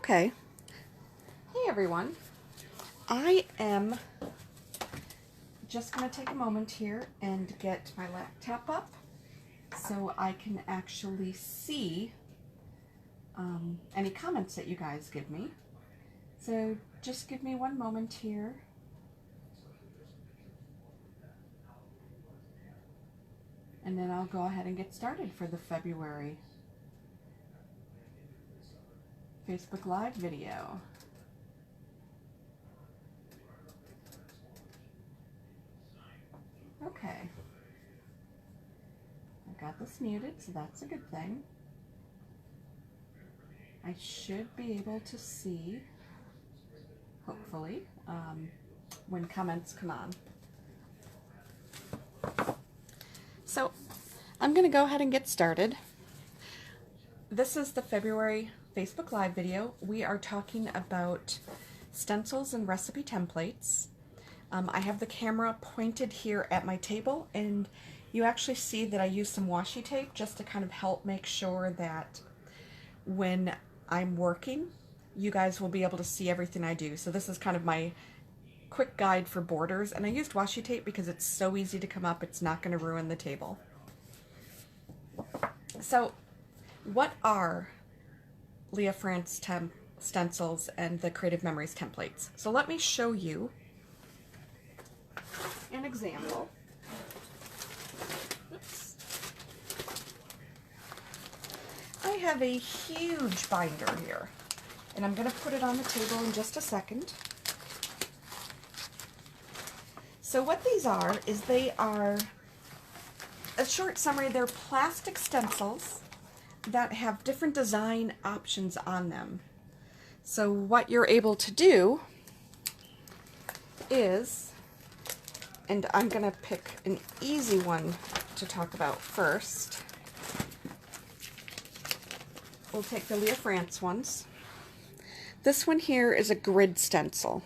Okay. Hey everyone. I am just going to take a moment here and get my laptop up so I can actually see any comments that you guys give me. So just give me one moment here. And then I'll go ahead and get started for the February Facebook Live video. Okay. I got this muted, so that's a good thing. I should be able to see, hopefully, when comments come on. So I'm going to go ahead and get started. This is the February Facebook Live video. We are talking about stencils and recipe templates. I have the camera pointed here at my table, and you actually see that I use some washi tape just to kind of help make sure that when I'm working, you guys will be able to see everything I do. So this is kind of my quick guide for borders, and I used washi tape because it's so easy to come up, it's not going to ruin the table. So what are Leah France stencils and the Creative Memories templates? So let me show you an example. Oops. I have a huge binder here, and I'm going to put it on the table in just a second. So what these are is they are, a short summary, they're plastic stencils that have different design options on them. So what you're able to do is, and I'm going to pick an easy one to talk about first. We'll take the Leah France ones. This one here is a grid stencil.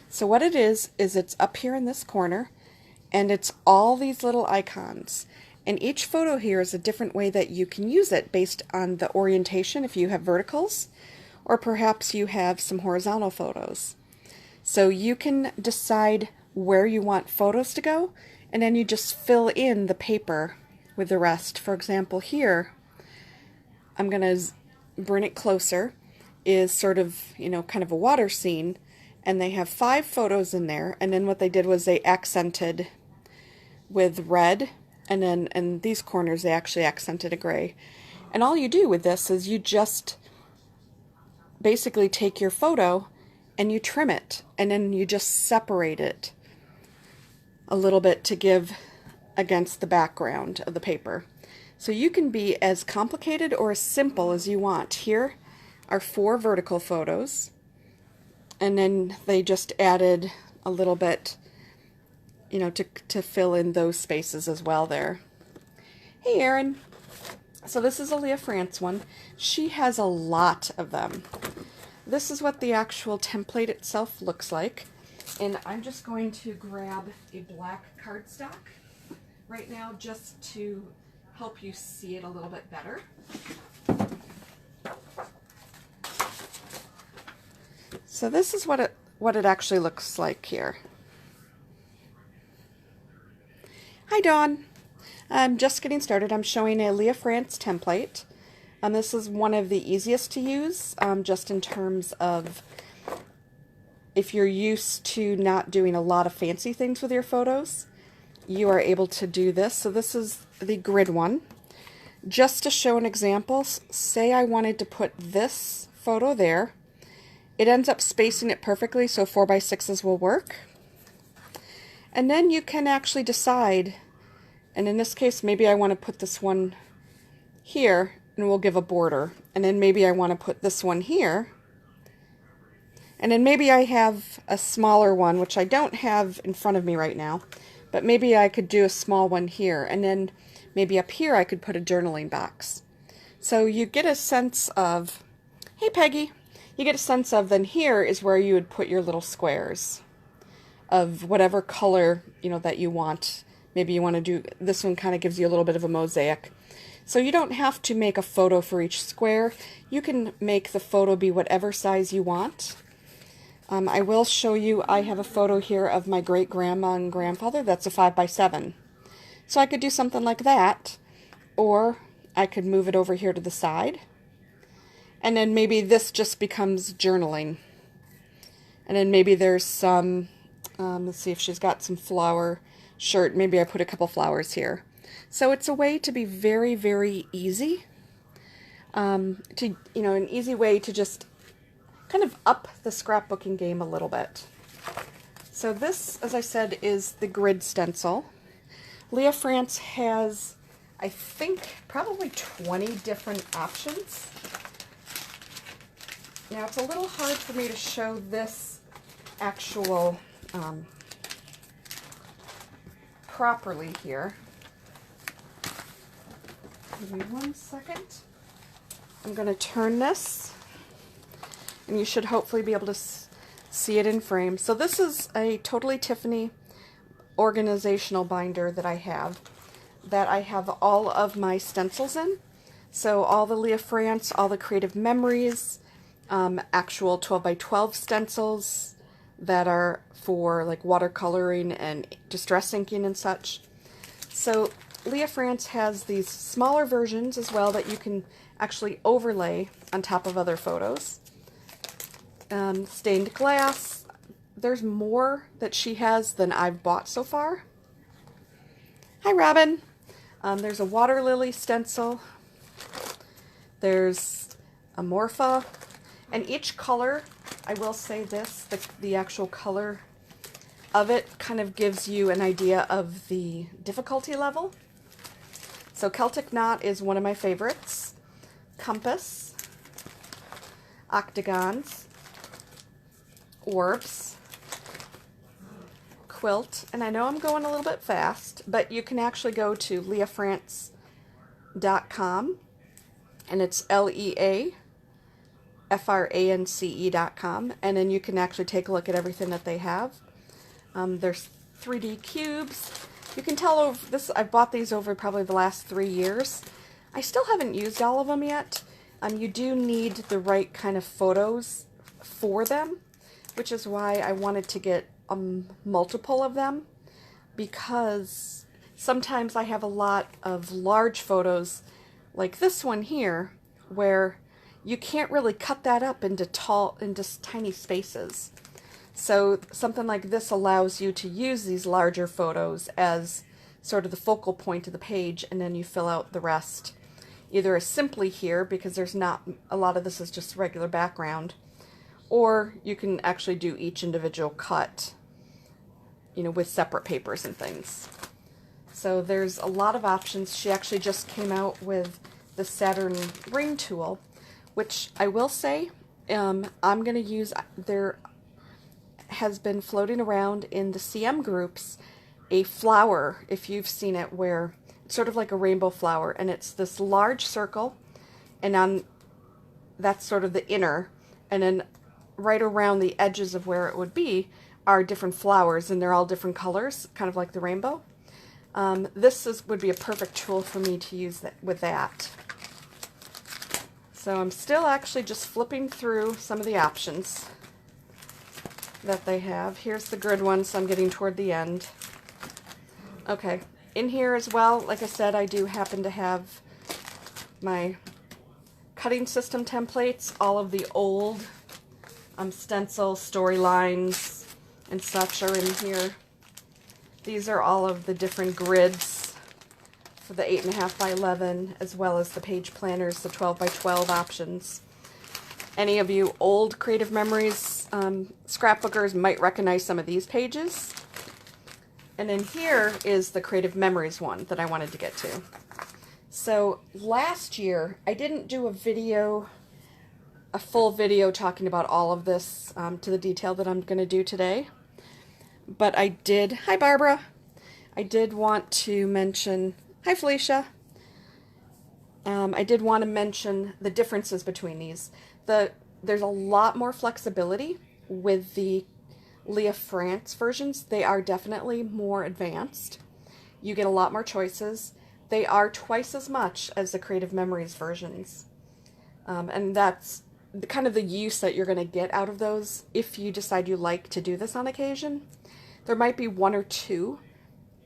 So what it is it's up here in this corner, and it's all these little icons. And each photo here is a different way that you can use it based on the orientation, if you have verticals, or perhaps you have some horizontal photos. So you can decide where you want photos to go, and then you just fill in the paper with the rest. For example, here, I'm going to bring it closer, is sort of, kind of a water scene, and they have 5 photos in there, and then what they did was they accented with red, and then in these corners they actually accented a gray. And all you do with this is you just basically take your photo and you trim it, and then you just separate it a little bit to give against the background of the paper. So you can be as complicated or as simple as you want. Here are 4 vertical photos, and then they just added a little bit, to fill in those spaces as well there. Hey Erin. So this is a Leah France one. She has a lot of them. This is what the actual template itself looks like. And I'm just going to grab a black cardstock right now just to help you see it a little bit better. So this is what it actually looks like here. Hi Dawn. I'm just getting started. I'm showing a Leah France template. This is one of the easiest to use, just in terms of if you're used to not doing a lot of fancy things with your photos, you are able to do this. So this is the grid one. Just to show an example, say I wanted to put this photo there. It ends up spacing it perfectly, so 4x6s will work. And then you can actually decide, and in this case maybe I want to put this one here and we'll give a border, and then maybe I want to put this one here, and then maybe I have a smaller one which I don't have in front of me right now, but maybe I could do a small one here, and then maybe up here I could put a journaling box. So you get a sense of, hey Peggy, you get a sense of, then here is where you would put your little squares of whatever color that you want. Maybe you want to do, this one kind of gives you a little bit of a mosaic. So you don't have to make a photo for each square. You can make the photo be whatever size you want. I will show you, I have a photo here of my great-grandma and grandfather. That's a 5x7. So I could do something like that, or I could move it over here to the side. And then maybe this just becomes journaling. And then maybe there's some, let's see if she's got some flower shirt. Maybe I put a couple flowers here. So it's a way to be very, very easy. An easy way to just kind of up the scrapbooking game a little bit. So this, as I said, is the grid stencil. Leah France has, I think, probably 20 different options. Now it's a little hard for me to show this actual properly here. Give me 1 second. I'm going to turn this, and you should hopefully be able to see it in frame. So this is a Totally Tiffany organizational binder that I have all of my stencils in. So all the Leah France, all the Creative Memories, actual 12x12 stencils that are for like watercoloring and distress inking and such. So Leah France has these smaller versions as well that you can actually overlay on top of other photos. Stained glass. There's more that she has than I've bought so far. Hi, Robin. There's a water lily stencil. There's a Morpha. And each color, I will say this, the actual color of it kind of gives you an idea of the difficulty level. So Celtic Knot is one of my favorites. Compass. Octagons. Orbs. Quilt. And I know I'm going a little bit fast, but you can actually go to leahfrance.com, and it's LEAFRANCE.com, and then you can actually take a look at everything that they have. There's 3D cubes. You can tell over this, I've bought these over probably the last 3 years. I still haven't used all of them yet. You do need the right kind of photos for them, which is why I wanted to get multiple of them, because sometimes I have a lot of large photos like this one here where you can't really cut that up into tiny spaces. So something like this allows you to use these larger photos as sort of the focal point of the page, and then you fill out the rest either as simply here, because there's not a lot of this is just regular background, or you can actually do each individual cut, with separate papers and things. So there's a lot of options. She actually just came out with the Saturn ring tool, which I will say I'm going to use. There has been floating around in the CM groups a flower, if you've seen it, where it's sort of like a rainbow flower, and it's this large circle, and that's sort of the inner, and then right around the edges of where it would be are different flowers, and they're all different colors, kind of like the rainbow. This would be a perfect tool for me to use with that. So I'm still actually just flipping through some of the options that they have. Here's the grid one, so I'm getting toward the end. Okay, in here as well, like I said, I do happen to have my cutting system templates. All of the old stencil storylines and such are in here. These are all of the different grids for the 8.5 by 11, as well as the page planners, the 12 by 12 options. Any of you old Creative Memories scrapbookers might recognize some of these pages. And then here is the Creative Memories one that I wanted to get to. So last year, I didn't do a full video talking about all of this to the detail that I'm going to do today. But I did, hi Barbara, I did want to mention, hi Felicia, I did want to mention the differences between these. There's a lot more flexibility with the Leah France versions. They are definitely more advanced. You get a lot more choices. they are twice as much as the Creative Memories versions. And that's kind of the use that you're going to get out of those if you decide you like to do this on occasion. There might be one or two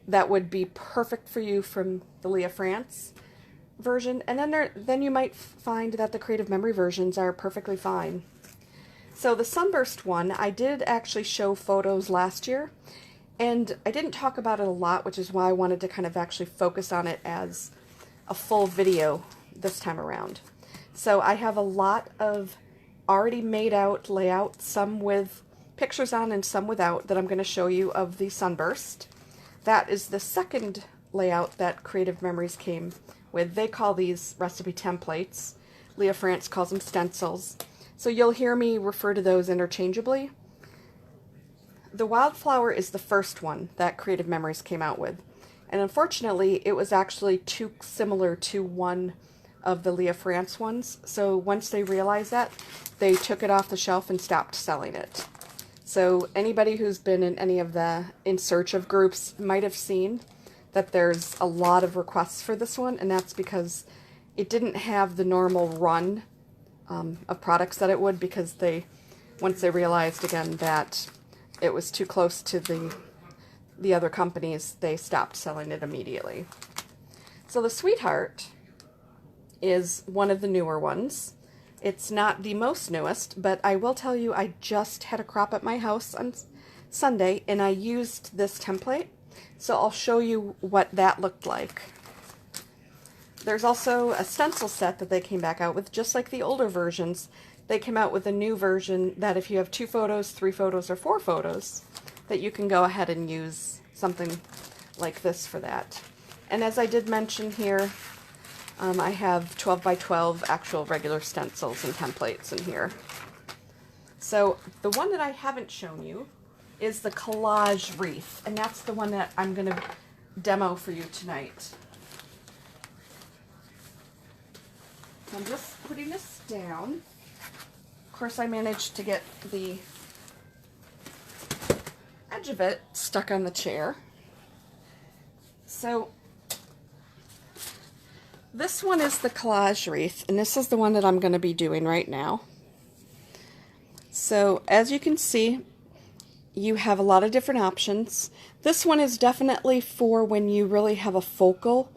that would be perfect for you from the Leah France version, and then you might find that the Creative Memory versions are perfectly fine. So the Sunburst one, I did actually show photos last year, and I didn't talk about it a lot, which is why I wanted to kind of actually focus on it as a full video this time around. So I have a lot of already made out layouts, some with pictures on and some without, that I'm going to show you of the Sunburst. That is the second layout that Creative Memories came with. They call these recipe templates. Leah France calls them stencils. So you'll hear me refer to those interchangeably. The Wildflower is the first one that Creative Memories came out with. And unfortunately, it was actually too similar to one of the Leah France ones. So once they realized that, they took it off the shelf and stopped selling it. So anybody who's been in any of the In Search of groups might have seen that there's a lot of requests for this one, and that's because it didn't have the normal run of products that it would, because once they realized again that it was too close to the other companies, they stopped selling it immediately. So the Sweetheart is one of the newer ones. It's not the most newest, but I will tell you, I just had a crop at my house on Sunday, and I used this template, so I'll show you what that looked like. There's also a stencil set that they came back out with, just like the older versions. They came out with a new version that if you have 2 photos, 3 photos, or 4 photos, that you can go ahead and use something like this for that. And as I did mention here, I have 12 by 12 actual regular stencils and templates in here. So the one that I haven't shown you is the Collage Wreath, and that's the one that I'm going to demo for you tonight. I'm just putting this down. Of course, I managed to get the edge of it stuck on the chair. So this one is the Collage Wreath, and this is the one that I'm going to be doing right now. So as you can see, you have a lot of different options. This one is definitely for when you really have a focal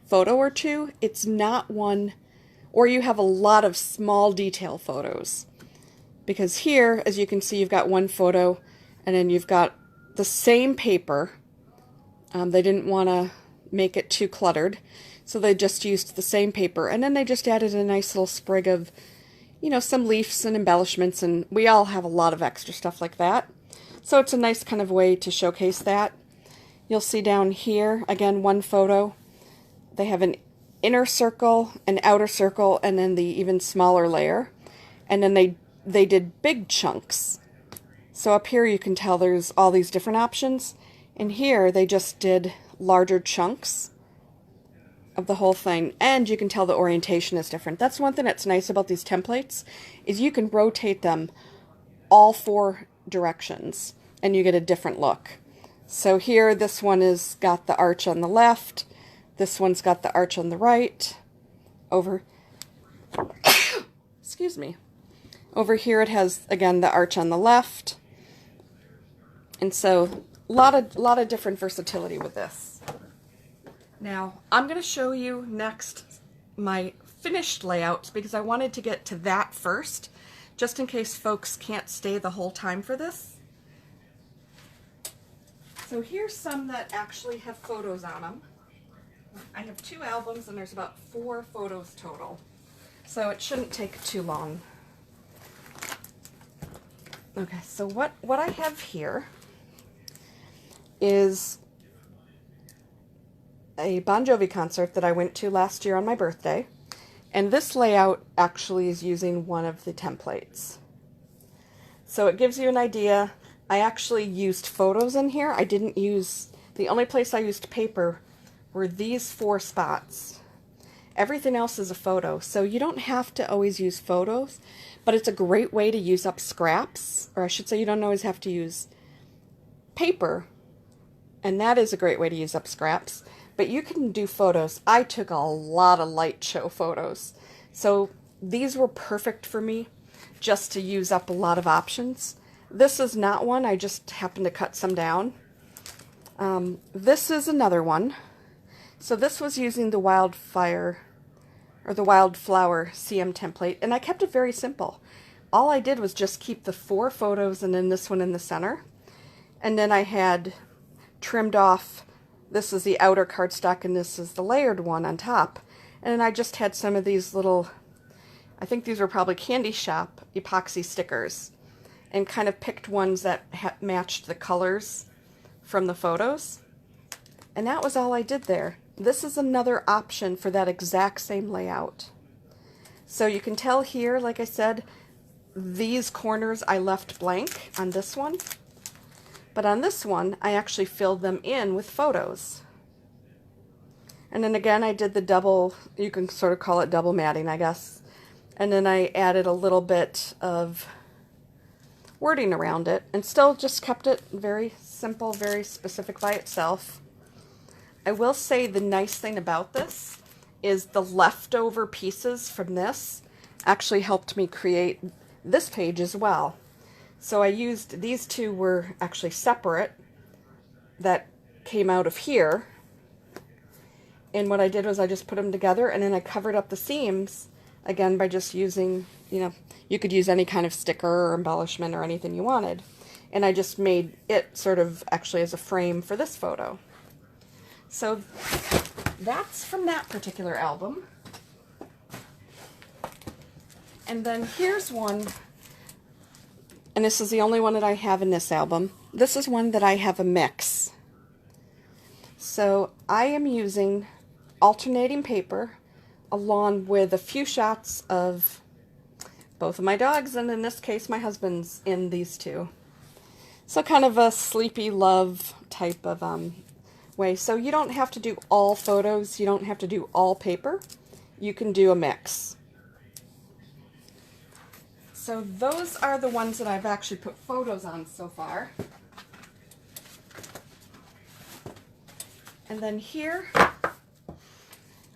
photo or two. It's not one, or you have a lot of small detail photos. Because here, as you can see, you've got one photo, and then you've got the same paper. They didn't want to make it too cluttered, so they just used the same paper, and then they just added a nice little sprig of, you know, some leaves and embellishments, and we all have a lot of extra stuff like that. So it's a nice kind of way to showcase that. You'll see down here, again, one photo. They have an inner circle, an outer circle, and then the even smaller layer. And then they did big chunks. So up here you can tell there's all these different options. And here they just did larger chunks of the whole thing, and you can tell the orientation is different. That's one thing that's nice about these templates, is you can rotate them all 4 directions and you get a different look. So here, this one has got the arch on the left, this one's got the arch on the right. Over excuse me, over here it has again the arch on the left, and so a lot of different versatility with this. Now, I'm going to show you next my finished layouts, because I wanted to get to that first, just in case folks can't stay the whole time for this. So here's some that actually have photos on them. I have 2 albums, and there's about 4 photos total, so it shouldn't take too long. Okay, so what I have here is a Bon Jovi concert that I went to last year on my birthday, and this layout actually is using one of the templates. So it gives you an idea. I actually used photos in here. I didn't use, the only place I used paper were these 4 spots. Everything else is a photo, so you don't have to always use photos, but it's a great way to use up scraps, or I should say you don't always have to use paper, and that is a great way to use up scraps. but you can do photos. I took a lot of light show photos, so these were perfect for me just to use up a lot of options. This is not one, I just happened to cut some down. This is another one. So this was using the Wildfire or the Wildflower CM template, and I kept it very simple. All I did was just keep the 4 photos and then this one in the center. And then I had trimmed off, this is the outer cardstock and this is the layered one on top. And then I just had some of these little, I think these were probably Candy Shop epoxy stickers, and kind of picked ones that matched the colors from the photos. And that was all I did there. This is another option for that exact same layout. So you can tell here, like I said, these corners I left blank on this one. But on this one, I actually filled them in with photos. And then again, I did the double, you can sort of call it double matting, I guess. And then I added a little bit of wording around it, and still just kept it very simple, very specific by itself. I will say the nice thing about this is the leftover pieces from this actually helped me create this page as well. So I used, these two were actually separate that came out of here, and what I did was I just put them together, and then I covered up the seams again by just using, you know, you could use any kind of sticker or embellishment or anything you wanted, and I just made it sort of actually as a frame for this photo. So that's from that particular album. And then here's one, and this is the only one that I have in this album. This is one that I have a mix. So I am using alternating paper along with a few shots of both of my dogs, and in this case my husband's in these two. So kind of a sleepy love type of way. So you don't have to do all photos, you don't have to do all paper, you can do a mix. So those are the ones that I've actually put photos on so far. And then here,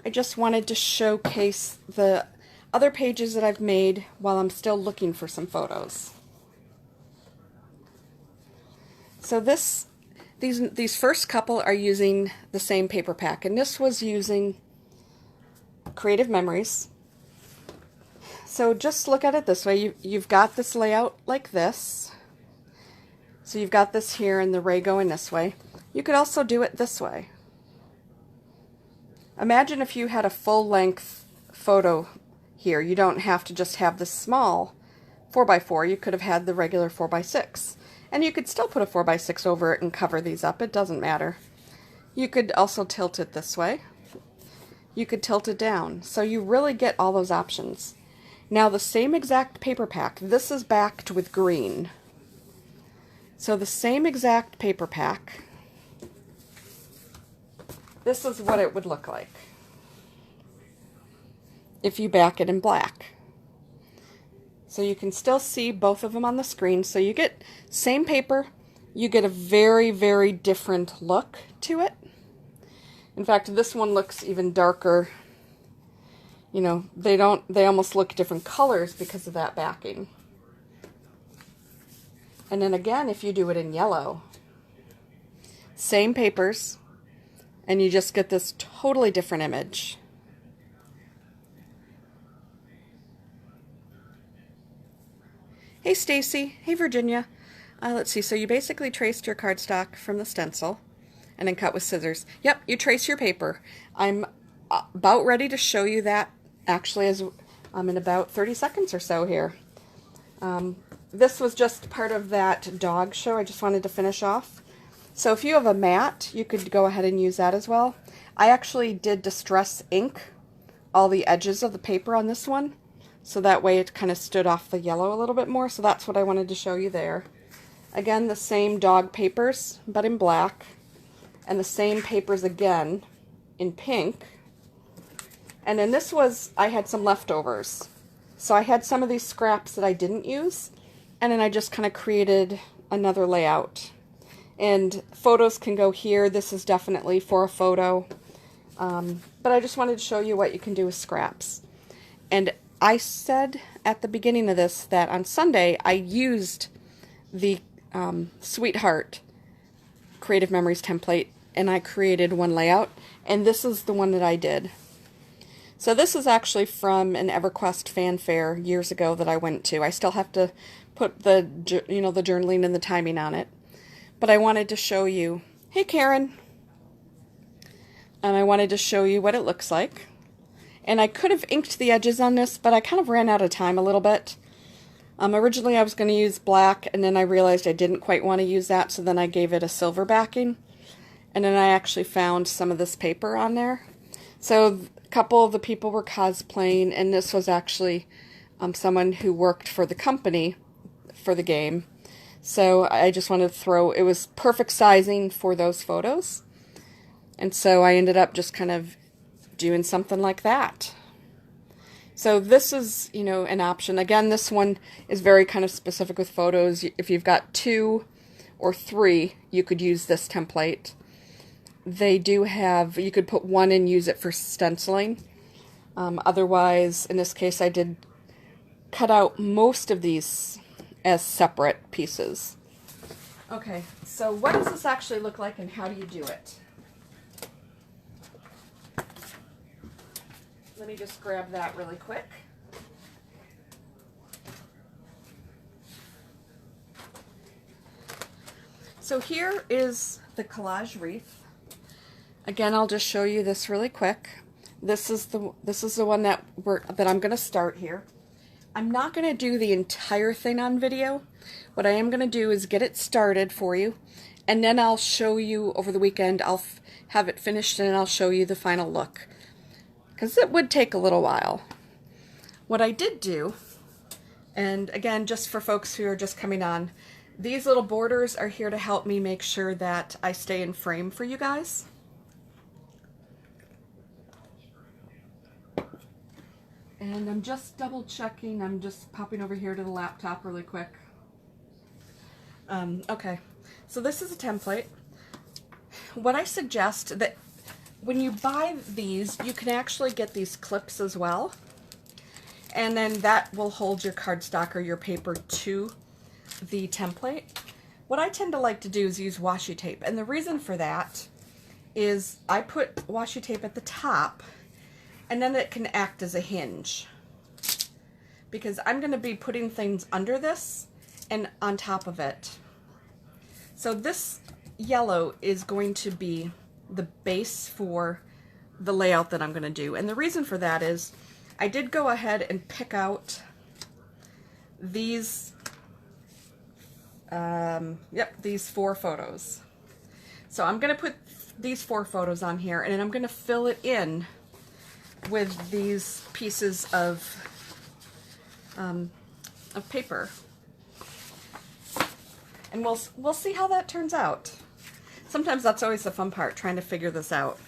I just wanted to showcase the other pages that I've made while I'm still looking for some photos. So these first couple are using the same paper pack, and this was using Creative Memories. So just look at it this way. You've got this layout like this. So you've got this here and the ray going this way. You could also do it this way. Imagine if you had a full-length photo here. You don't have to just have this small 4x4. You could have had the regular 4x6. And you could still put a 4x6 over it and cover these up. It doesn't matter. You could also tilt it this way. You could tilt it down. So you really get all those options. Now the same exact paper pack. This is backed with green. So the same exact paper pack. This is what it would look like if you back it in black. So you can still see both of them on the screen. So you get same paper, you get a very, very different look to it. In fact, this one looks even darker. You know, they almost look different colors because of that backing. And then again, if you do it in yellow, same papers, and you just get this totally different image. Hey Stacy, hey Virginia. Let's see, so you basically traced your cardstock from the stencil and then cut with scissors. Yep, you trace your paper. I'm about ready to show you that actually as I'm in about 30 seconds or so here. This was just part of that dog show I just wanted to finish off. So if you have a mat, you could go ahead and use that as well. I actually did Distress ink all the edges of the paper on this one, so that way it kind of stood off the yellow a little bit more, so that's what I wanted to show you there. Again, the same dog papers, but in black, and the same papers again in pink. And then this was, I had some leftovers. So I had some of these scraps that I didn't use, and then I just kind of created another layout. And photos can go here. This is definitely for a photo. But I just wanted to show you what you can do with scraps. And I said at the beginning of this that on Sunday I used the Sweetheart Creative Memories template and I created one layout, and this is the one that I did. So this is actually from an EverQuest fan fair years ago that I went to. I still have to put the, the journaling and the timing on it. But I wanted to show you, hey Karen, and I wanted to show you what it looks like. And I could have inked the edges on this, but I kind of ran out of time a little bit. Originally I was going to use black, and then I realized I didn't quite want to use that, so then I gave it a silver backing. And then I actually found some of this paper on there. So a couple of the people were cosplaying, and this was actually someone who worked for the company for the game. So I just wanted to throw, it was perfect sizing for those photos. And so I ended up just kind of doing something like that. So this is, an option. Again, this one is very kind of specific with photos. If you've got 2 or 3, you could use this template. They do have, you could put 1 and use it for stenciling. Otherwise, in this case, I did cut out most of these as separate pieces. Okay, so what does this actually look like and how do you do it? Let me just grab that really quick. So here is the collage wreath. Again, I'll just show you this really quick. This is the one that I'm going to start here. I'm not going to do the entire thing on video. What I am going to do is get it started for you, and then I'll show you over the weekend. I'll have it finished and I'll show you the final look, because it would take a little while. What I did do, and again, just for folks who are just coming on, these little borders are here to help me make sure that I stay in frame for you guys. And I'm just double checking. I'm just popping over here to the laptop really quick. Okay, so this is a template. What I suggest that when you buy these, you can actually get these clips as well. And then that will hold your cardstock or your paper to the template. What I tend to like to do is use washi tape. And the reason for that is I put washi tape at the top, and then it can act as a hinge, because I'm going to be putting things under this and on top of it. So this yellow is going to be the base for the layout that I'm going to do. And the reason for that is I did go ahead and pick out these, these 4 photos. So I'm going to put these 4 photos on here, and then I'm going to fill it in with these pieces of paper, and we'll see how that turns out. Sometimes that's always the fun part, trying to figure this out.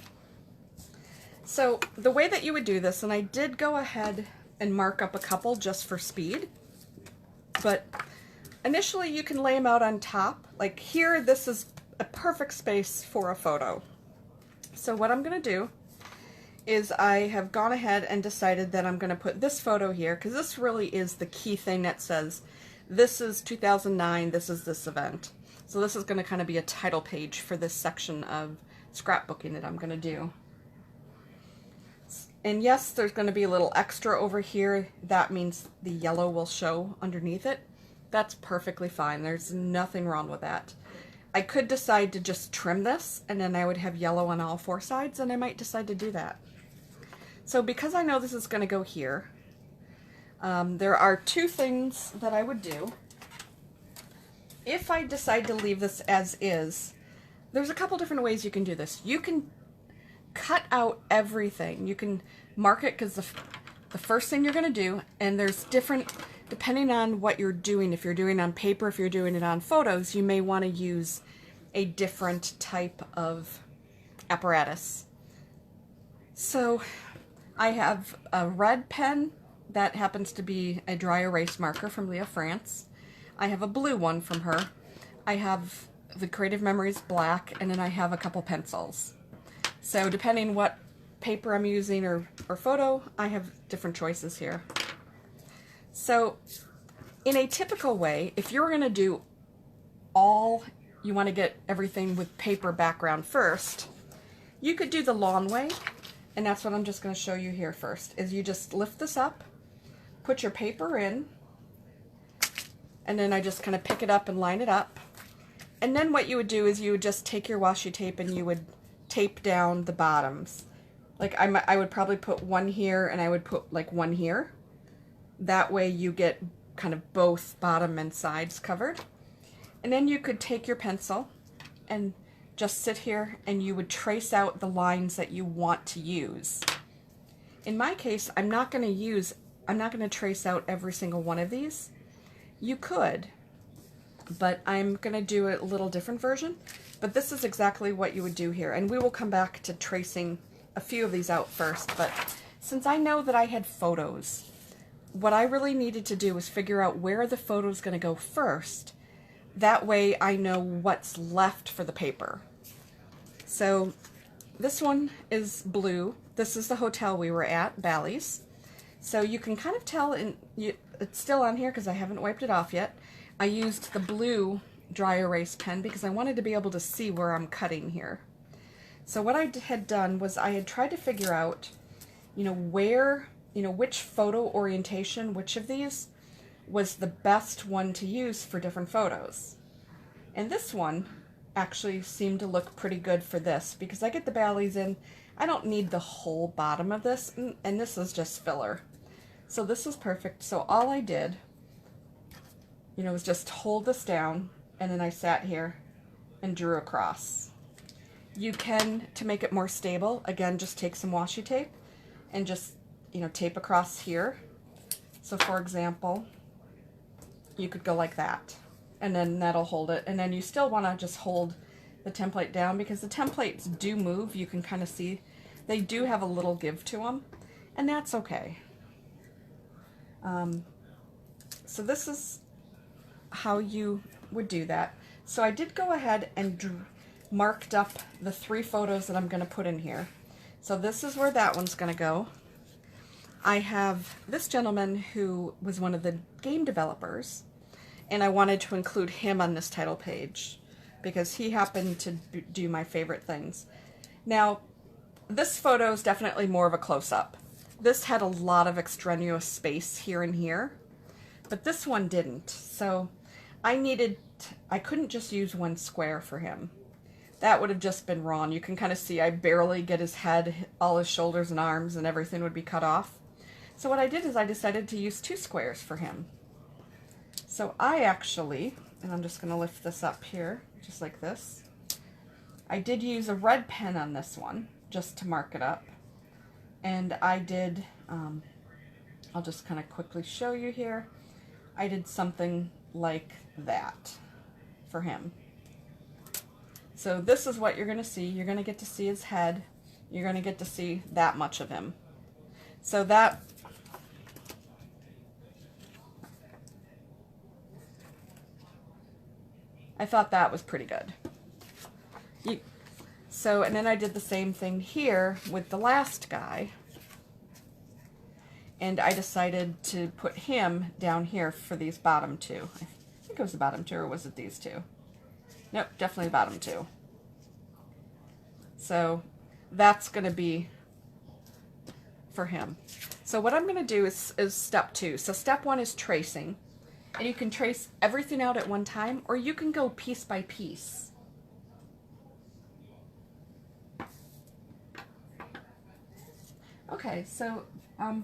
So the way that you would do this, and I did go ahead and mark up a couple just for speed, but initially you can lay them out on top. Like here, this is a perfect space for a photo. So what I'm going to do is I have gone ahead and decided that I'm going to put this photo here, because this really is the key thing that says this is 2009, this is this event. So this is going to kind of be a title page for this section of scrapbooking that I'm going to do. And yes, there's going to be a little extra over here. That means the yellow will show underneath it. That's perfectly fine. There's nothing wrong with that. I could decide to just trim this, and then I would have yellow on all 4 sides, and I might decide to do that. So because I know this is going to go here, there are 2 things that I would do. If I decide to leave this as is, there's a couple different ways you can do this. You can cut out everything. You can mark it, because the first thing you're going to do, and there's different, depending on what you're doing, if you're doing it on paper, if you're doing it on photos, you may want to use a different type of apparatus. So I have a red pen that happens to be a dry erase marker from Leah France. I have a blue one from her. I have the Creative Memories black, and then I have a couple pencils. So depending what paper I'm using or photo, I have different choices here. So in a typical way, if you're going to do you want to get everything with paper background first, you could do the long way, and that's what I'm just going to show you here first, is you just lift this up, put your paper in, and then I just kind of pick it up and line it up. And then what you would do is you would just take your washi tape and you would tape down the bottoms. Like I would probably put one here and I would put like one here. That way you get kind of both bottom and sides covered. And then you could take your pencil and just sit here and you would trace out the lines that you want to use. In my case, I'm not going to trace out every single one of these. You could, but I'm going to do a little different version. But this is exactly what you would do here. And we will come back to tracing a few of these out first. But since I know that I had photos, what I really needed to do was figure out where the photo is going to go first. That way I know what's left for the paper. So this one is blue. This is the hotel we were at, Bally's. So you can kind of tell, it's still on here because I haven't wiped it off yet. I used the blue dry erase pen because I wanted to be able to see where I'm cutting here. So what I had done was I had tried to figure out, which photo orientation, which of these was the best one to use for different photos. And this one actually seemed to look pretty good for this because I get the Bally's in. I don't need the whole bottom of this, and this is just filler. So this is perfect. So all I did, was just hold this down, and then I sat here and drew across. You can, to make it more stable, again, just take some washi tape and just, tape across here. So for example, you could go like that, and then that'll hold it. And then you still want to just hold the template down because the templates do move. You can kind of see they do have a little give to them, and that's okay. So this is how you would do that. So I did go ahead and marked up the 3 photos that I'm going to put in here. So this is where that one's going to go. I have this gentleman who was one of the game developers, and I wanted to include him on this title page because he happened to do my favorite things. Now, this photo is definitely more of a close-up. This had a lot of extraneous space here and here, but this one didn't. So I couldn't just use one square for him. That would have just been wrong. You can kind of see I barely get his head, all his shoulders and arms and everything would be cut off. So what I did is I decided to use 2 squares for him. So I actually, and I'm just going to lift this up here, just like this. I did use a red pen on this one, just to mark it up. And I did, I'll just kind of quickly show you here. I did something like that for him. So this is what you're going to see. You're going to get to see his head. You're going to get to see that much of him. So that, I thought that was pretty good. And then I did the same thing here with the last guy. And I decided to put him down here for these bottom 2. I think it was the bottom 2, or was it these 2? Nope, definitely the bottom 2. So that's going to be for him. So what I'm going to do is step 2. So step 1 is tracing. And you can trace everything out at one time, or you can go piece by piece. Okay, so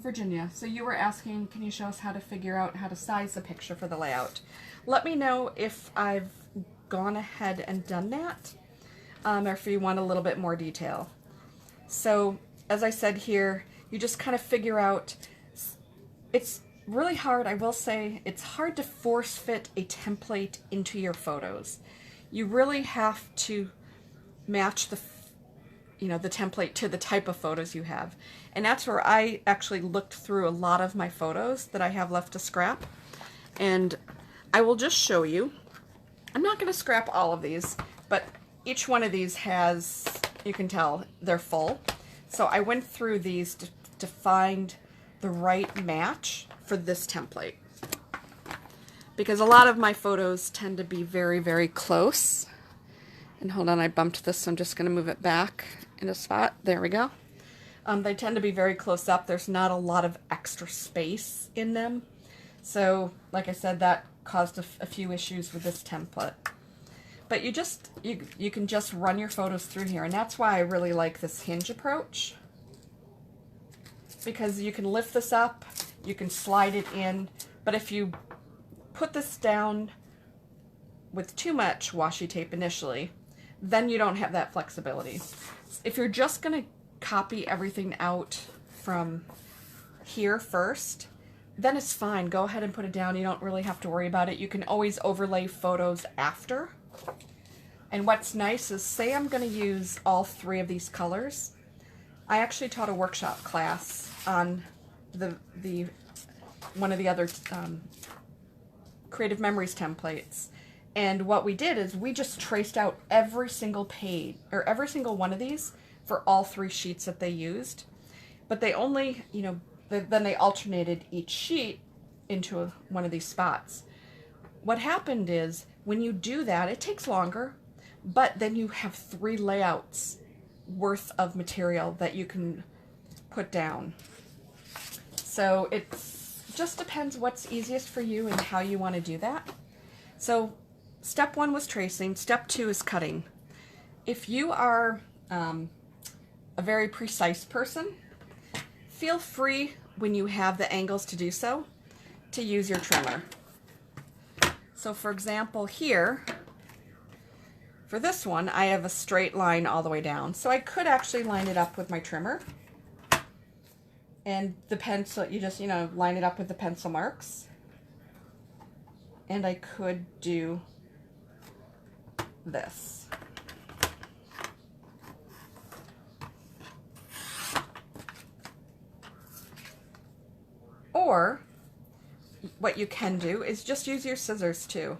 Virginia, so you were asking, can you show us how to figure out how to size the picture for the layout? Let me know if I've gone ahead and done that, or if you want a little bit more detail. So, as I said here, you just kind of figure out, it's really hard, I will say, it's hard to force fit a template into your photos. You really have to match the template to the type of photos you have. And that's where I actually looked through a lot of my photos that I have left to scrap. And I will just show you. I'm not going to scrap all of these, but each one of these has, you can tell, they're full. So I went through these to find the right match for this template, because a lot of my photos tend to be very, very close. And hold on, I bumped this, so I'm just going to move it back in a spot. There we go. They tend to be very close up. There's not a lot of extra space in them. So, like I said, that caused a few issues with this template. But you can just run your photos through here, and that's why I really like this hinge approach. Because you can lift this up, you can slide it in, but if you put this down with too much washi tape initially, then you don't have that flexibility. If you're just going to copy everything out from here first, then it's fine. Go ahead and put it down. You don't really have to worry about it. You can always overlay photos after. And what's nice is, say I'm going to use all 3 of these colors. I actually taught a workshop class on one of the other Creative Memories templates. And what we did is we just traced out every single page, or every single one of these for all 3 sheets that they used. But they only, then they alternated each sheet into one of these spots. What happened is, when you do that, it takes longer, but then you have 3 layouts worth of material that you can put down. So it just depends what's easiest for you and how you want to do that. So step 1 was tracing. Step 2 is cutting. If you are a very precise person, feel free, when you have the angles to do so, to use your trimmer. So for example here, for this one, I have a straight line all the way down. So I could actually line it up with my trimmer. And the pencil, you just, line it up with the pencil marks. And I could do this. Or what you can do is just use your scissors too.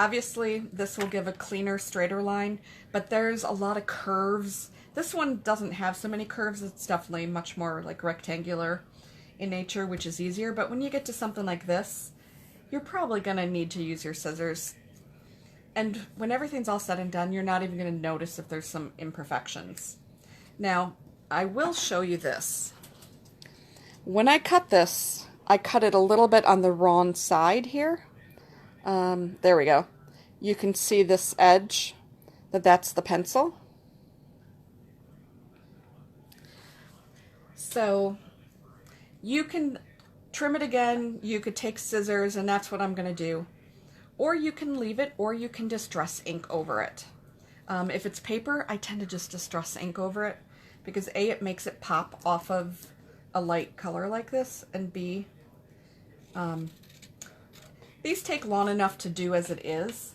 Obviously, this will give a cleaner, straighter line, but there's a lot of curves. This one doesn't have so many curves. It's definitely much more like rectangular in nature, which is easier. But when you get to something like this, you're probably going to need to use your scissors. And when everything's all said and done, you're not even going to notice if there's some imperfections. Now, I will show you this. When I cut this, I cut it a little bit on the wrong side here. There we go. You can see this edge, that's the pencil. So you can trim it again, you could take scissors, and that's what I'm going to do. Or you can leave it, or you can distress ink over it. If it's paper, I tend to just distress ink over it, because A, it makes it pop off of a light color like this, and B, these take long enough to do as it is,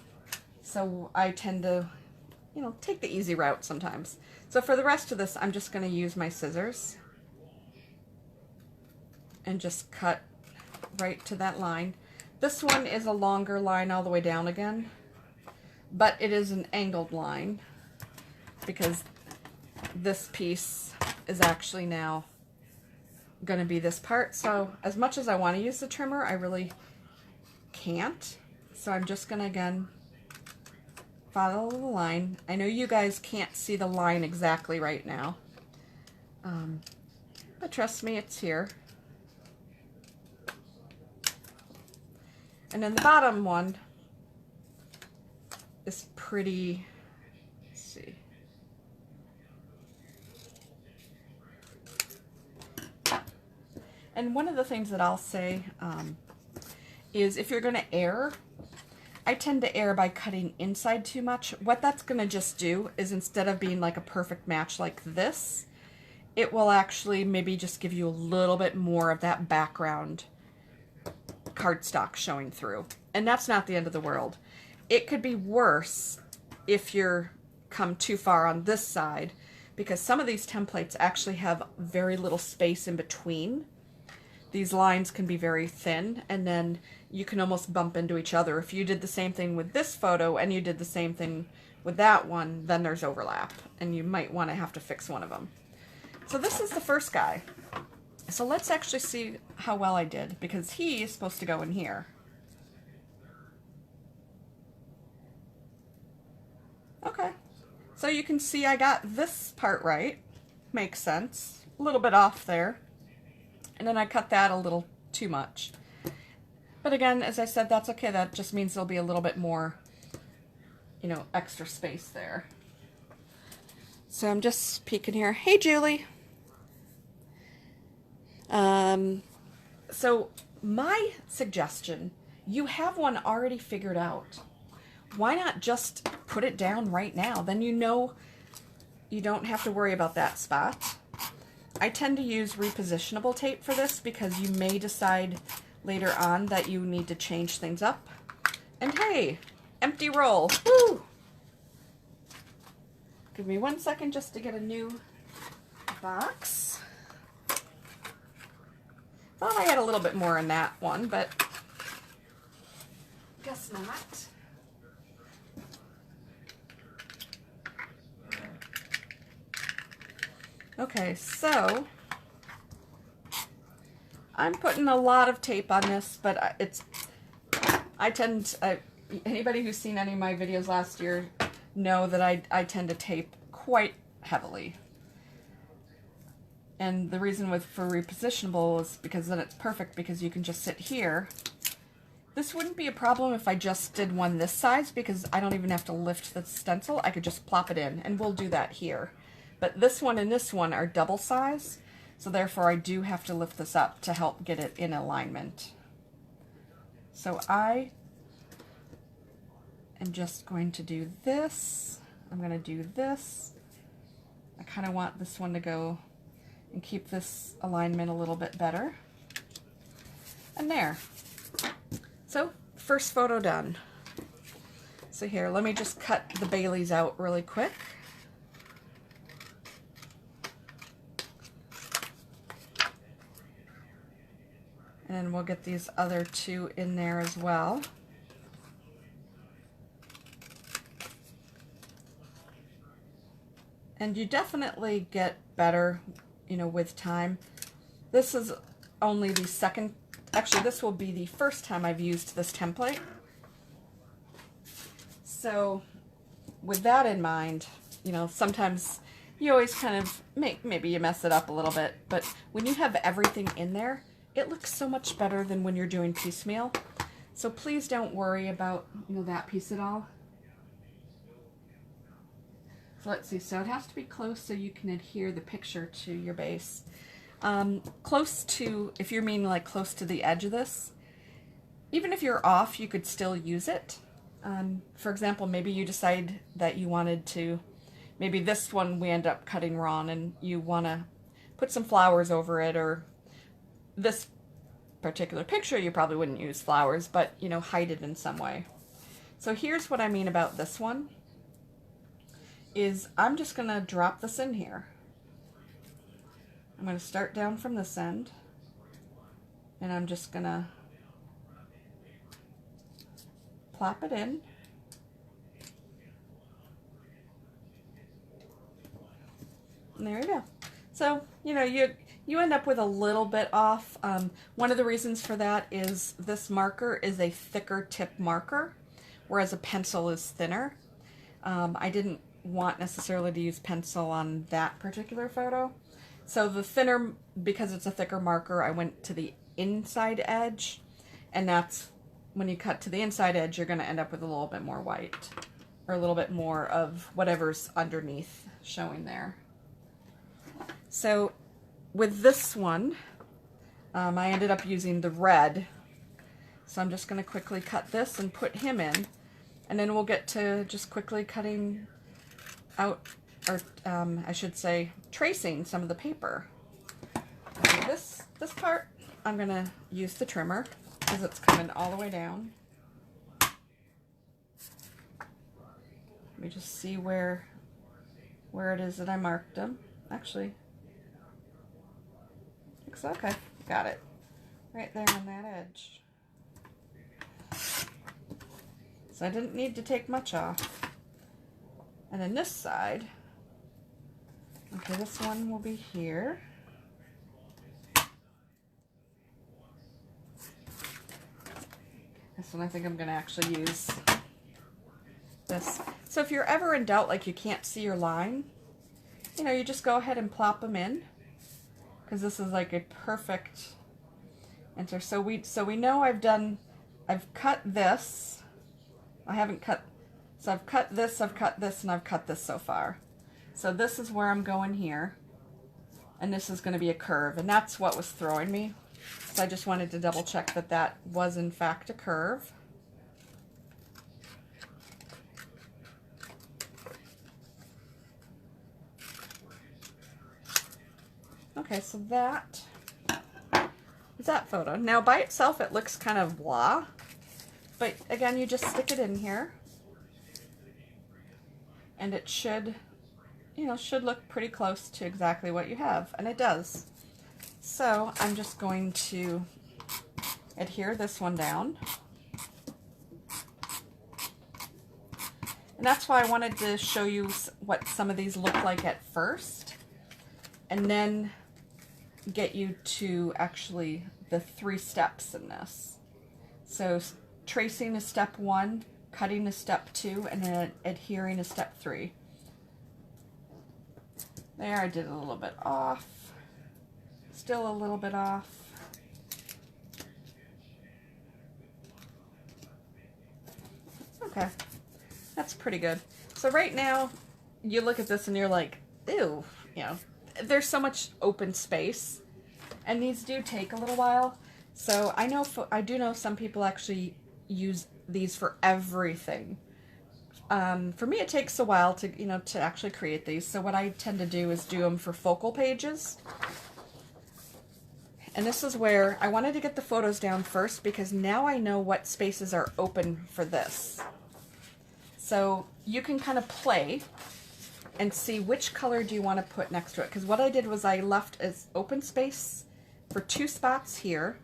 so I tend to, take the easy route sometimes. So for the rest of this, I'm just going to use my scissors and just cut right to that line. This one is a longer line all the way down again, but it is an angled line because this piece is actually now going to be this part. So as much as I want to use the trimmer, I really can't. So I'm just going to again follow the line. I know you guys can't see the line exactly right now, but trust me, it's here. And then the bottom one is pretty, let's see. And one of the things that I'll say is if you're going to err, I tend to err by cutting inside too much. What that's going to just do is, instead of being like a perfect match like this, it will actually maybe just give you a little bit more of that background cardstock showing through. And that's not the end of the world. It could be worse if you're come too far on this side, because some of these templates actually have very little space in between. These lines can be very thin, and then you can almost bump into each other. If you did the same thing with this photo and you did the same thing with that one, then there's overlap, and you might want to have to fix one of them. So this is the first guy. So let's actually see how well I did, because he is supposed to go in here. Okay, so you can see I got this part right. Makes sense. A little bit off there. And then I cut that a little too much. But again, as I said, that's okay. That just means there'll be a little bit more, you know, extra space there. So I'm just peeking here. Hey, Julie. So my suggestion, you have one already figured out. Why not just put it down right now? Then you know you don't have to worry about that spot. I tend to use repositionable tape for this because you may decide later on that you need to change things up. And hey, empty roll. Woo! Give me 1 second just to get a new box. Thought I had a little bit more in that one, but guess not. Okay, so I'm putting a lot of tape on this, but anybody who's seen any of my videos last year know that I tend to tape quite heavily. And the reason for repositionable is because then it's perfect, because you can just sit here. This wouldn't be a problem if I just did one this size, because I don't even have to lift the stencil. I could just plop it in, and we'll do that here. But this one and this one are double size, so therefore I do have to lift this up to help get it in alignment. So I am just going to do this. I'm going to do this. I kind of want this one to go and keep this alignment a little bit better. And there. So, first photo done. So here, let me just cut the Baileys out really quick. And we'll get these other two in there as well. And you definitely get better, you know, with time. This is only the second, actually this will be the first time I've used this template. So with that in mind, you know, sometimes you always kind of maybe you mess it up a little bit, but when you have everything in there, it looks so much better than when you're doing piecemeal. So please don't worry about, you know, that piece at all. So let's see, so it has to be close so you can adhere the picture to your base. Close to, if you mean like close to the edge of this, even if you're off, you could still use it. For example, maybe you decide that you wanted to, maybe this one we end up cutting wrong and you want to put some flowers over it, or this particular picture you probably wouldn't use flowers, but you know, hide it in some way. So here's what I mean about this one, is I'm just going to drop this in here. I'm going to start down from this end, and I'm just going to plop it in. And there you go. So, you know, you end up with a little bit off. One of the reasons for that is this marker is a thicker tip marker, whereas a pencil is thinner. I didn't want necessarily to use pencil on that particular photo. So the thinner, because it's a thicker marker, I went to the inside edge, and that's when you cut to the inside edge, you're going to end up with a little bit more white, or a little bit more of whatever's underneath showing there. So with this one, I ended up using the red. So I'm just going to quickly cut this and put him in, and then we'll get to just quickly cutting out, or I should say, tracing some of the paper. Okay, this part, I'm going to use the trimmer because it's coming all the way down. Let me just see where it is that I marked them. Actually, looks okay. Got it. Right there on that edge. So I didn't need to take much off. And then this side, okay, this one will be here. This one I think I'm going to actually use this. So if you're ever in doubt, like you can't see your line, you know, you just go ahead and plop them in, because this is like a perfect enter. So we know I've cut this. I haven't cut, so I've cut this, and I've cut this so far. So this is where I'm going here, and this is going to be a curve, and that's what was throwing me. So I just wanted to double check that that was in fact a curve. Okay, so that is that photo. Now by itself it looks kind of blah, but again, you just stick it in here and it should, you know, should look pretty close to exactly what you have, and it does. So I'm just going to adhere this one down. And that's why I wanted to show you what some of these look like at first, and then get you to actually the 3 steps in this. So tracing is step 1, cutting is step 2, and then adhering is step 3. There, I did a little bit off. Still a little bit off. Okay, that's pretty good. So right now, you look at this and you're like, ew, you know, there's so much open space, and these do take a little while. So I do know some people actually use these for everything. For me, it takes a while to, you know, to actually create these. So what I tend to do is do them for focal pages. And this is where I wanted to get the photos down first, because now I know what spaces are open for this. So you can kind of play and see which color do you want to put next to it. Because what I did was I left as open space for 2 spots here.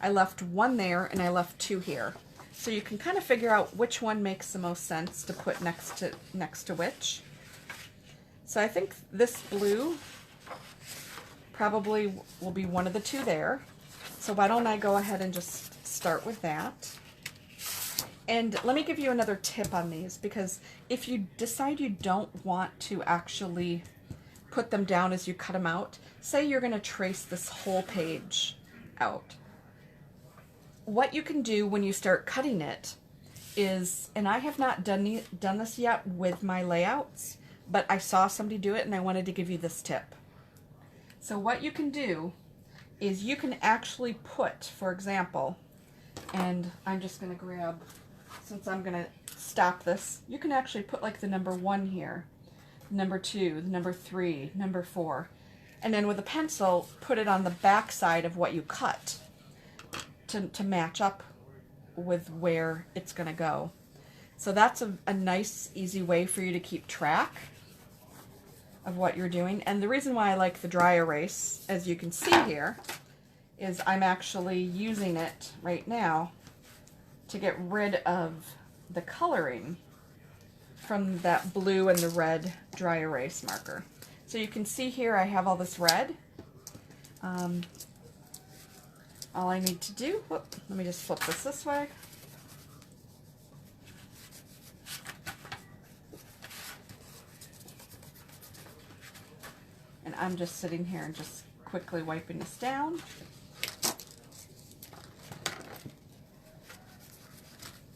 I left 1 there, and I left 2 here. So you can kind of figure out which one makes the most sense to put next to which. So I think this blue probably will be one of the 2 there. So why don't I go ahead and just start with that. And let me give you another tip on these, because if you decide you don't want to actually put them down as you cut them out, say you're going to trace this whole page out. What you can do when you start cutting it is, and I have not done this yet with my layouts, but I saw somebody do it and I wanted to give you this tip. So what you can do is you can actually put, for example, and I'm just going to grab, since I'm going to stop this, you can actually put like the number 1 here, number 2, the number 3, number 4, and then with a pencil, put it on the back side of what you cut to match up with where it's going to go. So that's a nice, easy way for you to keep track of what you're doing. And the reason why I like the dry erase, as you can see here, is I'm actually using it right now to get rid of the coloring from that blue and the red dry erase marker. So you can see here I have all this red. All I need to do, let me just flip this way. And I'm just sitting here and just quickly wiping this down.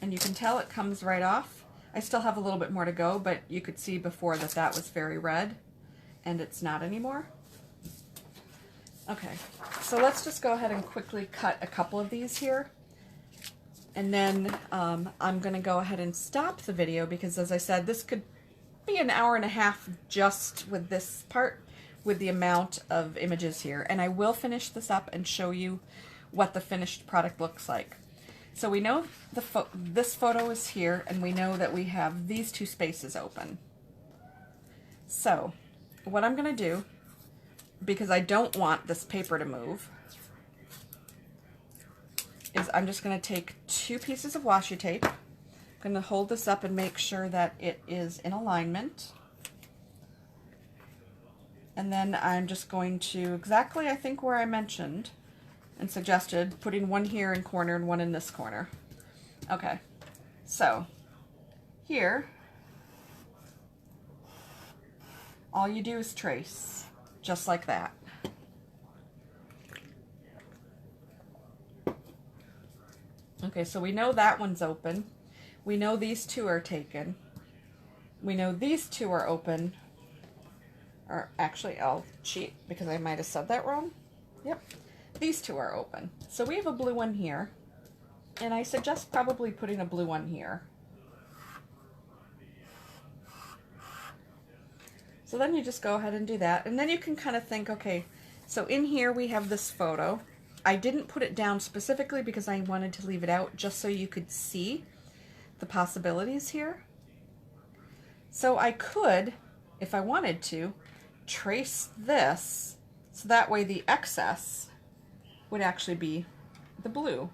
And you can tell it comes right off. I still have a little bit more to go, but you could see before that that was very red, and it's not anymore. Okay, so let's just go ahead and quickly cut a couple of these here. And then I'm going to go ahead and stop the video, because as I said, this could be an hour and a half just with this part, with the amount of images here. And I will finish this up and show you what the finished product looks like. So we know this photo is here, and we know that we have these 2 spaces open. So what I'm going to do, because I don't want this paper to move, is I'm just going to take 2 pieces of washi tape. I'm going to hold this up and make sure that it is in alignment. And then I'm just going to exactly, I think, where I mentioned and suggested, putting one here in corner and one in this corner. Okay, so here, all you do is trace, just like that. Okay, so we know that one's open. We know these two are taken. We know these two are open. Or actually, I'll cheat because I might have said that wrong. Yep, these two are open. So we have a blue one here. And I suggest probably putting a blue one here. So then you just go ahead and do that. And then you can kind of think, okay, so in here we have this photo. I didn't put it down specifically because I wanted to leave it out just so you could see the possibilities here. So I could, if I wanted to, trace this so that way the excess would actually be the blue.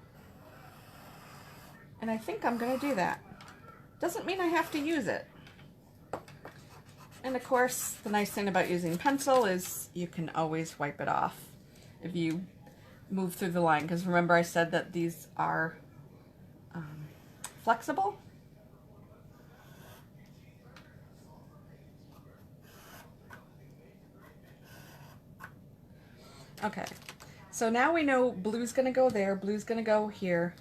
And I think I'm going to do that. Doesn't mean I have to use it. And of course, the nice thing about using pencil is you can always wipe it off if you move through the line, because remember I said that these are flexible. Okay, so now we know blue's going to go there, blue's going to go here.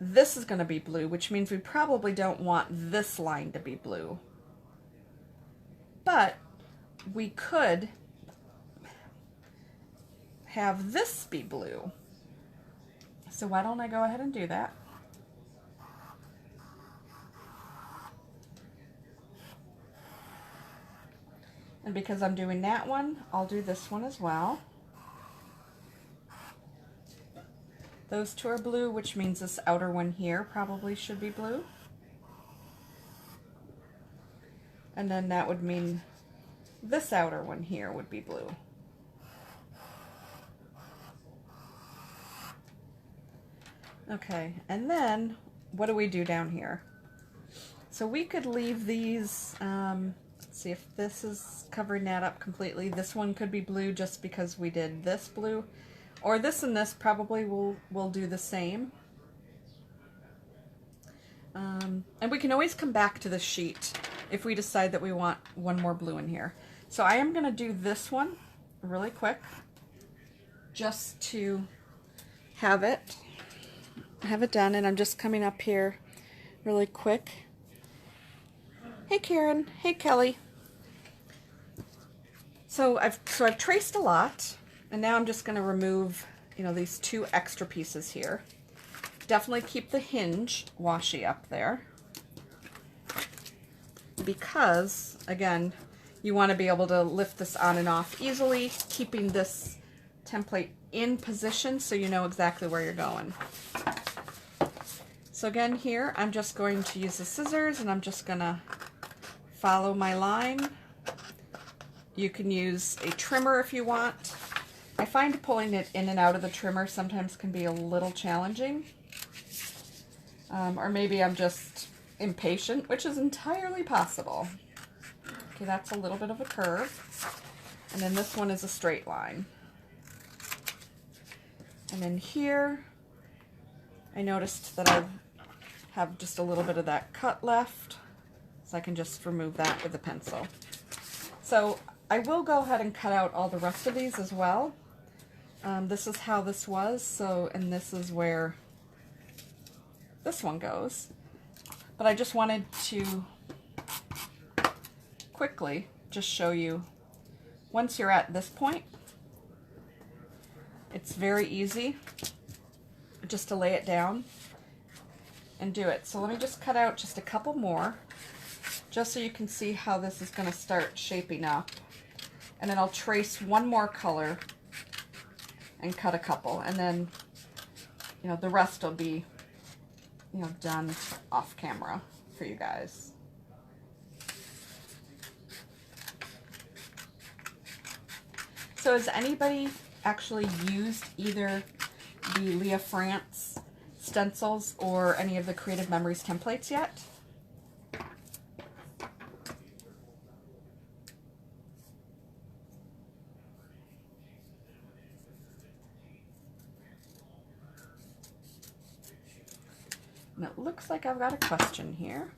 This is going to be blue, which means we probably don't want this line to be blue. But we could have this be blue. So why don't I go ahead and do that? And because I'm doing that one, I'll do this one as well. Those two are blue, which means this outer one here probably should be blue. And then that would mean this outer one here would be blue. Okay, and then what do we do down here? So we could leave these, let's see if this is covering that up completely. This one could be blue just because we did this blue. Or this and this probably will do the same. And we can always come back to the sheet if we decide that we want one more blue in here. So I am going to do this one really quick just to have it done, and I'm just coming up here really quick. Hey Karen, hey Kelly. So I've traced a lot, and now I'm just going to remove, you know, these two extra pieces here. Definitely keep the hinge washi up there, because again, you want to be able to lift this on and off easily, keeping this template in position so you know exactly where you're going. So again, here I'm just going to use the scissors and I'm just going to follow my line. You can use a trimmer if you want. I find pulling it in and out of the trimmer sometimes can be a little challenging. Or maybe I'm just impatient, which is entirely possible. Okay, that's a little bit of a curve. And then this one is a straight line. And then here, I noticed that I have just a little bit of that cut left, so I can just remove that with a pencil. So I will go ahead and cut out all the rest of these as well. This is how this was, so, and this is where this one goes. But I just wanted to quickly just show you, once you're at this point, it's very easy just to lay it down and do it. So let me just cut out just a couple more, just so you can see how this is going to start shaping up. And then I'll trace one more color and cut a couple, and then, you know, the rest will be, you know, done off camera for you guys. So has anybody actually used either the Leah France stencils or any of the Creative Memories templates yet? And it looks like I've got a question here.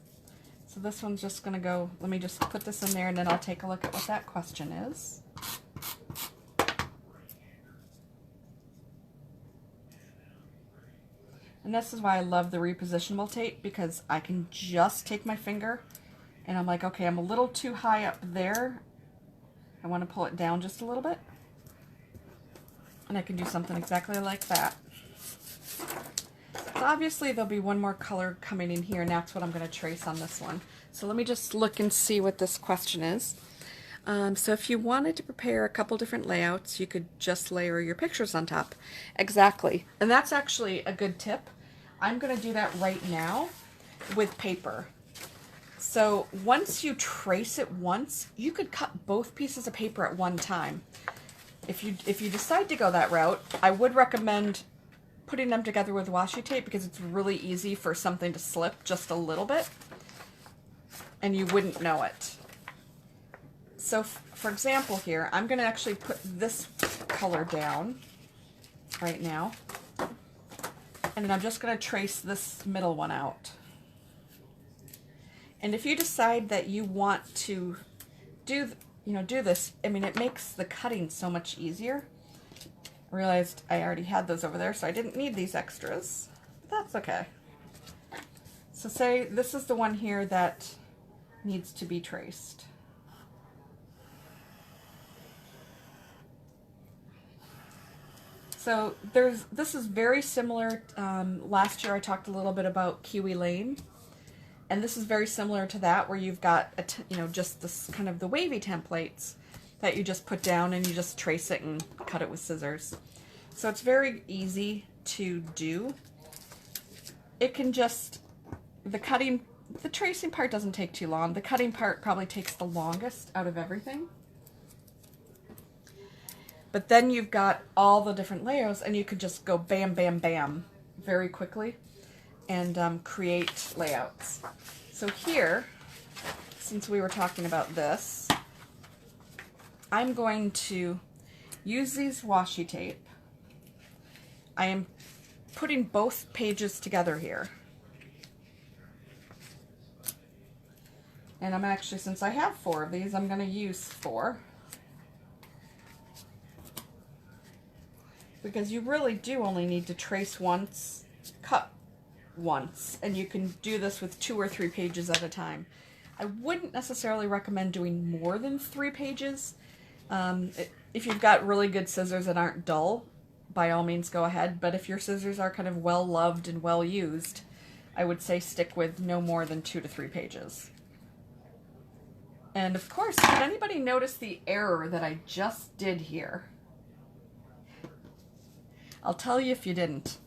So this one's just going to go, let me just put this in there and then I'll take a look at what that question is. And this is why I love the repositionable tape, because I can just take my finger and I'm like, okay, I'm a little too high up there. I want to pull it down just a little bit. And I can do something exactly like that. So obviously there'll be one more color coming in here, and that's what I'm going to trace on this one. So let me just look and see what this question is. So if you wanted to prepare a couple different layouts, you could just layer your pictures on top. Exactly. And that's actually a good tip. I'm going to do that right now with paper. So once you trace it once, you could cut both pieces of paper at one time. If you decide to go that route, I would recommend putting them together with washi tape, because it's really easy for something to slip just a little bit and you wouldn't know it. So for example here, I'm going to actually put this color down right now, and then I'm just going to trace this middle one out. And if you decide that you want to do this, I mean, it makes the cutting so much easier. I realized I already had those over there, so I didn't need these extras, but that's okay. So say this is the one here that needs to be traced. So this is very similar. Last year I talked a little bit about Kiwi Lane, and this is very similar to that, where you've got just this kind of the wavy templates that you just put down and you just trace it and cut it with scissors. So it's very easy to do. It can just, the tracing part doesn't take too long. The cutting part probably takes the longest out of everything. But then you've got all the different layers, and you could just go bam, bam, bam very quickly and create layouts. So here, since we were talking about this, I'm going to use these washi tape. I am putting both pages together here. And I'm actually, since I have 4 of these, I'm going to use 4. Because you really do only need to trace once, cut once, and you can do this with 2 or 3 pages at a time. I wouldn't necessarily recommend doing more than 3 pages. If you've got really good scissors that aren't dull, by all means go ahead, but if your scissors are kind of well loved and well used, I would say stick with no more than 2 to 3 pages. And of course, did anybody notice the error that I just did here? I'll tell you if you didn't.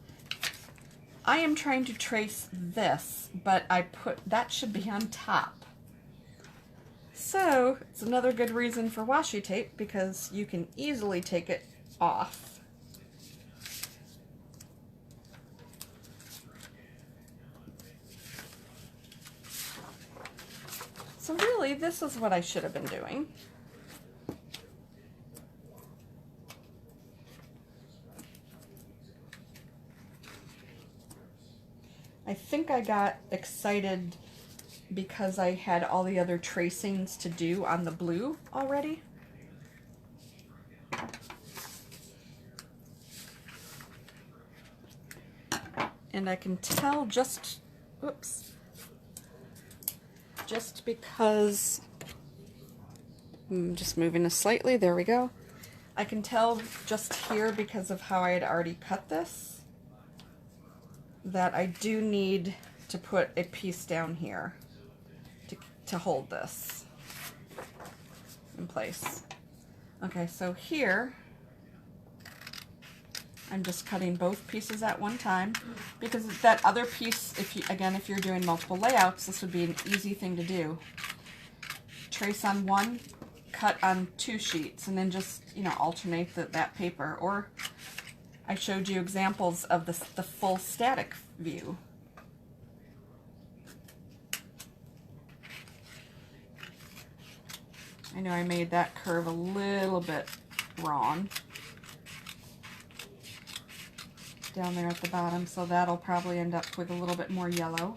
I am trying to trace this, but that should be on top. So it's another good reason for washi tape, because you can easily take it off. So really, this is what I should have been doing. I think I got excited because I had all the other tracings to do on the blue already. And I can tell just because, I'm just moving this slightly, there we go. I can tell just here, because of how I had already cut this, that I do need to put a piece down here to hold this in place. Okay, so here I'm just cutting both pieces at one time, because that other piece, if you're doing multiple layouts, this would be an easy thing to do. Trace on one, cut on 2 sheets, and then just alternate that paper. Or I showed you examples of the full static view. I know I made that curve a little bit wrong. down there at the bottom, so that'll probably end up with a little bit more yellow.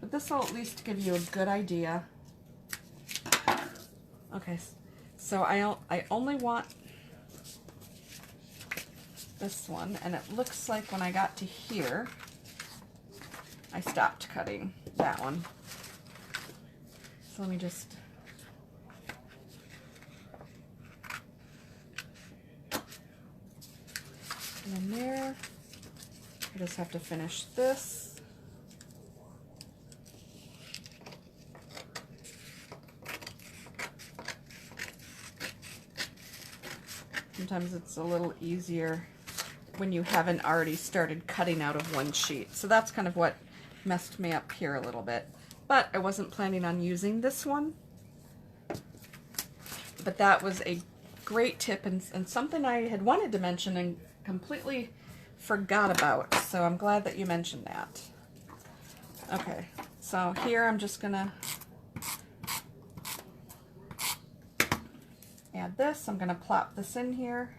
But this will at least give you a good idea. Okay, so I only want this one, and it looks like when I got to here, I stopped cutting that one. So let me just... And then there, I just have to finish this. Sometimes it's a little easier when you haven't already started cutting out of one sheet. So that's kind of what messed me up here a little bit. But I wasn't planning on using this one. But that was a great tip and something I had wanted to mention and completely forgot about. So I'm glad that you mentioned that. Okay, so here I'm just gonna add this. I'm gonna plop this in here.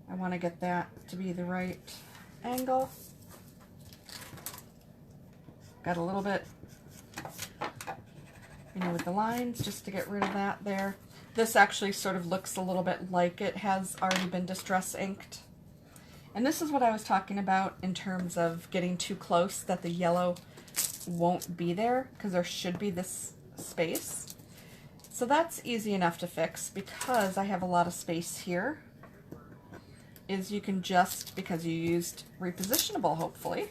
I want to get that to be the right angle. Got a little bit, with the lines, just to get rid of that there. This actually sort of looks a little bit like it has already been distress inked. And this is what I was talking about in terms of getting too close, that the yellow won't be there, because there should be this space. So that's easy enough to fix because I have a lot of space here. Is you can just, because you used repositionable hopefully,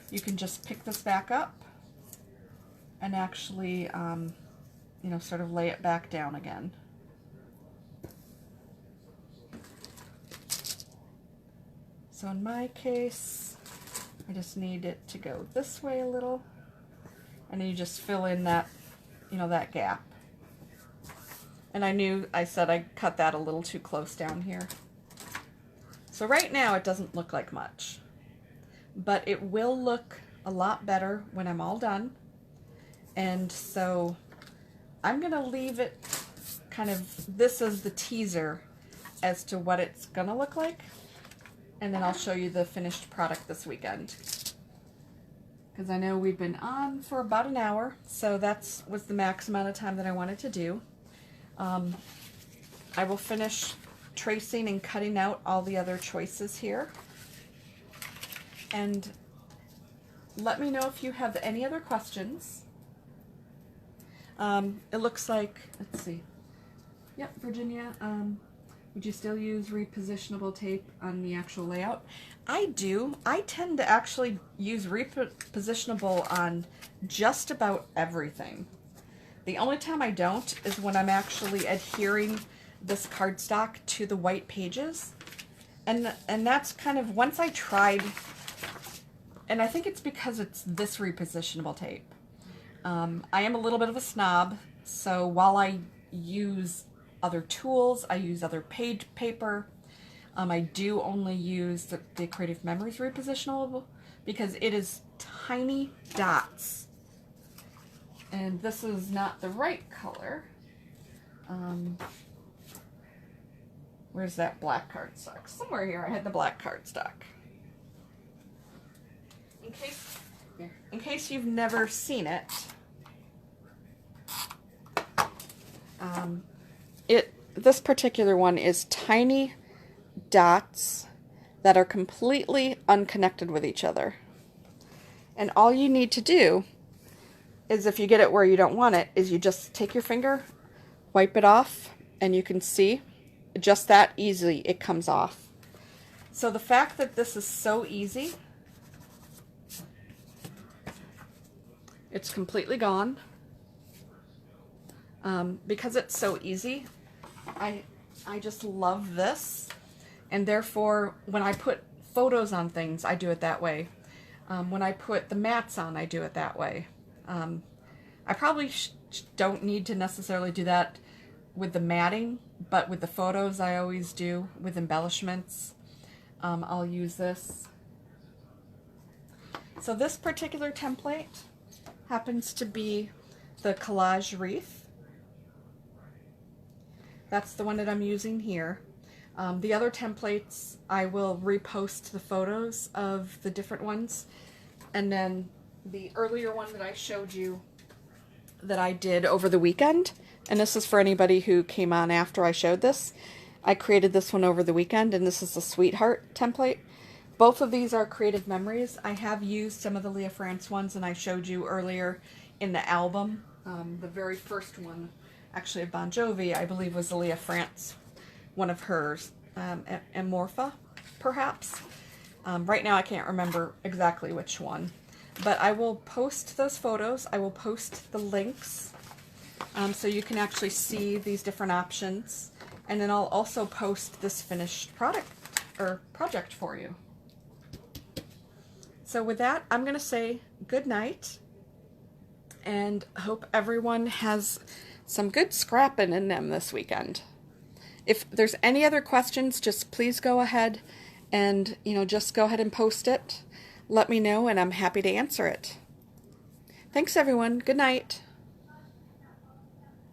you can just pick this back up and actually, sort of lay it back down again. So in my case, I just need it to go this way a little, and then you just fill in that, that gap. And I said I cut that a little too close down here. So right now it doesn't look like much, but it will look a lot better when I'm all done. And so I'm going to leave it kind of, this as the teaser as to what it's going to look like. And then I'll show you the finished product this weekend. Because I know we've been on for about an hour, so that was the max amount of time that I wanted to do. I will finish tracing and cutting out all the other choices here. And let me know if you have any other questions. It looks like, let's see. Yep, Virginia, would you still use repositionable tape on the actual layout? I do. I tend to actually use repositionable on just about everything. The only time I don't is when I'm actually adhering this cardstock to the white pages. And that's kind of, once I tried, and I think it's because it's this repositionable tape. I am a little bit of a snob, so while I use other tools, I use other page paper, I do only use the Creative Memories repositionable because it is tiny dots. And this is not the right color. Where's that black cardstock? Somewhere here I had the black cardstock. In case you've never seen it, this particular one is tiny dots that are completely unconnected with each other. And all you need to do is, if you get it where you don't want it, is you just take your finger, wipe it off, and you can see just that easily it comes off. So the fact that this is so easy, it's completely gone. Because it's so easy, I just love this, and therefore when I put photos on things, I do it that way. When I put the mats on, I do it that way. I probably don't need to necessarily do that with the matting, but with the photos I always do with embellishments. I'll use this. So this particular template happens to be the collage wreath. That's the one that I'm using here. The other templates, I will repost the photos of the different ones. And then the earlier one that I showed you that I did over the weekend, and this is for anybody who came on after I showed this. I created this one over the weekend, and this is the Sweetheart template. Both of these are Creative Memories. I have used some of the Leah France ones, and I showed you earlier in the album. The very first one, actually of Bon Jovi, I believe was the Leah France, one of hers, Amorpha, perhaps. Right now I can't remember exactly which one. But I will post those photos. I will post the links so you can actually see these different options. And then I'll also post this finished project for you. So with that, I'm going to say good night and hope everyone has some good scrapping in them this weekend. If there's any other questions, just please go ahead and, just go ahead and post it. Let me know and I'm happy to answer it. Thanks everyone. Good night.